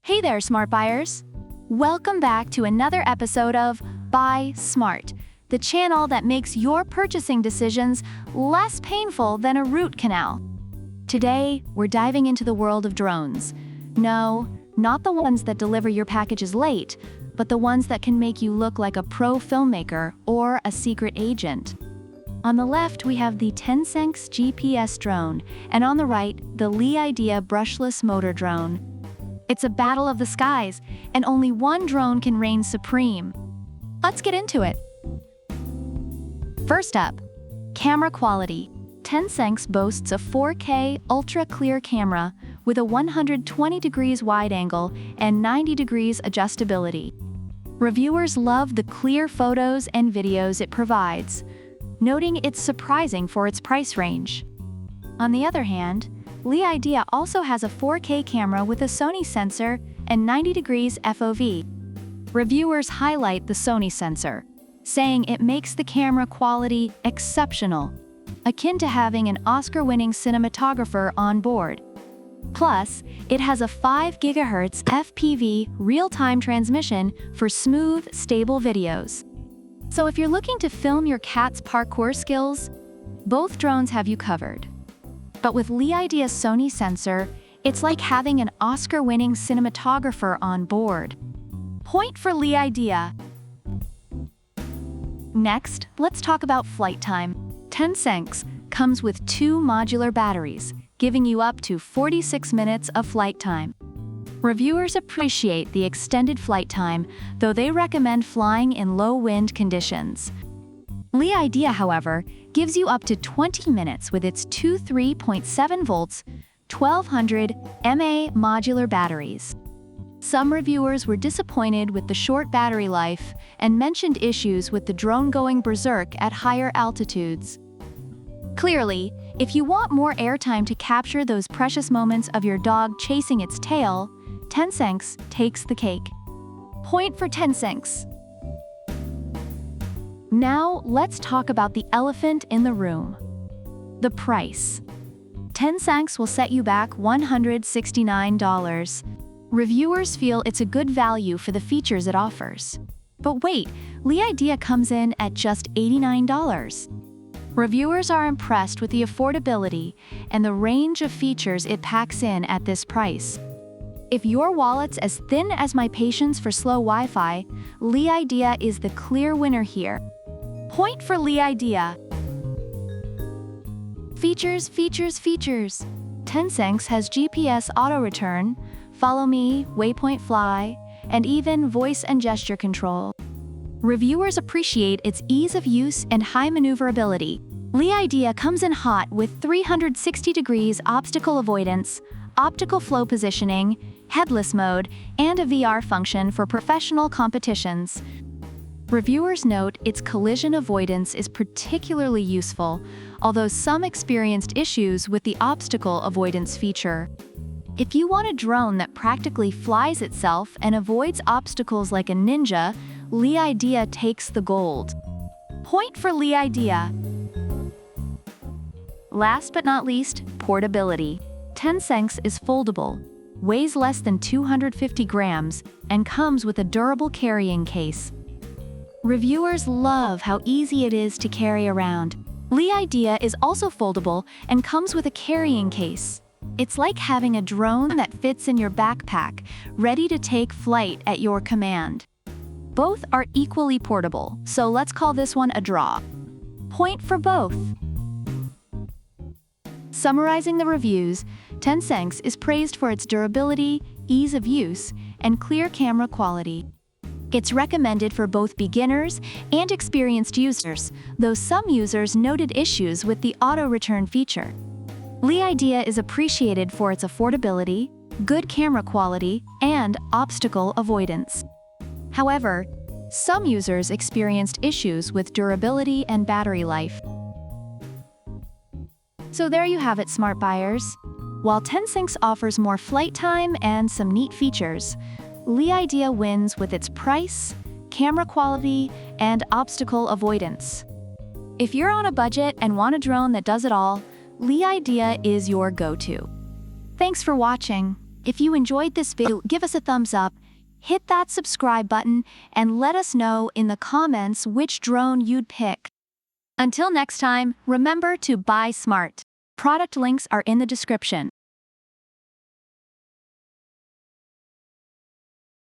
Hey there, smart buyers! Welcome back to another episode of Buy Smart, the channel that makes your purchasing decisions less painful than a root canal. Today, we're diving into the world of drones. No, not the ones that deliver your packages late, but the ones that can make you look like a pro filmmaker or a secret agent. On the left, we have the TENSSENX GPS Drone, and on the right, the Li-Idea Brushless Motor Drone. It's a battle of the skies, and only one drone can reign supreme. Let's get into it. First up, camera quality. TENSSENX boasts a 4K ultra-clear camera with a 120 degrees wide angle and 90 degrees adjustability. Reviewers love the clear photos and videos it provides, noting it's surprising for its price range. On the other hand, Li-Idea also has a 4K camera with a Sony sensor and 90 degrees FOV. Reviewers highlight the Sony sensor, saying it makes the camera quality exceptional, akin to having an Oscar-winning cinematographer on board. Plus, it has a 5 GHz FPV real-time transmission for smooth, stable videos. So if you're looking to film your cat's parkour skills, both drones have you covered. But with Li-Idea's Sony sensor, it's like having an Oscar-winning cinematographer on board. Point for Li-Idea. Next, let's talk about flight time. TENSSENX comes with 2 modular batteries, giving you up to 46 minutes of flight time. Reviewers appreciate the extended flight time, though they recommend flying in low wind conditions. Li-Idea, however, gives you up to 20 minutes with its two 3.7 volts, 1200 mAh modular batteries. Some reviewers were disappointed with the short battery life and mentioned issues with the drone going berserk at higher altitudes. Clearly, if you want more airtime to capture those precious moments of your dog chasing its tail, TENSSENX takes the cake. Point for TENSSENX. Now, let's talk about the elephant in the room. The price. TENSSENX will set you back $169. Reviewers feel it's a good value for the features it offers. But wait, Li-Idea comes in at just $89. Reviewers are impressed with the affordability and the range of features it packs in at this price. If your wallet's as thin as my patience for slow Wi-Fi, Li-Idea is the clear winner here. Point for Li-Idea. Features. TENSSENX has GPS auto-return, follow me, waypoint fly, and even voice and gesture control. Reviewers appreciate its ease of use and high maneuverability. Li-Idea comes in hot with 360 degrees obstacle avoidance, optical flow positioning, headless mode, and a VR function for professional competitions. Reviewers note its collision avoidance is particularly useful, although some experienced issues with the obstacle avoidance feature. If you want a drone that practically flies itself and avoids obstacles like a ninja, Li-Idea takes the gold. Point for Li-Idea. Last but not least, portability. TENSSENX is foldable, weighs less than 250 grams, and comes with a durable carrying case. Reviewers love how easy it is to carry around. Li-Idea is also foldable and comes with a carrying case. It's like having a drone that fits in your backpack, ready to take flight at your command. Both are equally portable, so let's call this one a draw. Point for both. Summarizing the reviews, TENSSENX is praised for its durability, ease of use, and clear camera quality. It's recommended for both beginners and experienced users, though some users noted issues with the auto-return feature. Li-Idea is appreciated for its affordability, good camera quality, and obstacle avoidance. However, some users experienced issues with durability and battery life. So there you have it, smart buyers. While TENSSENX offers more flight time and some neat features, Li-Idea wins with its price, camera quality, and obstacle avoidance. If you're on a budget and want a drone that does it all, Li-Idea is your go-to. Thanks for watching. If you enjoyed this video, give us a thumbs up, hit that subscribe button, and let us know in the comments which drone you'd pick. Until next time, remember to buy smart. Product links are in the description.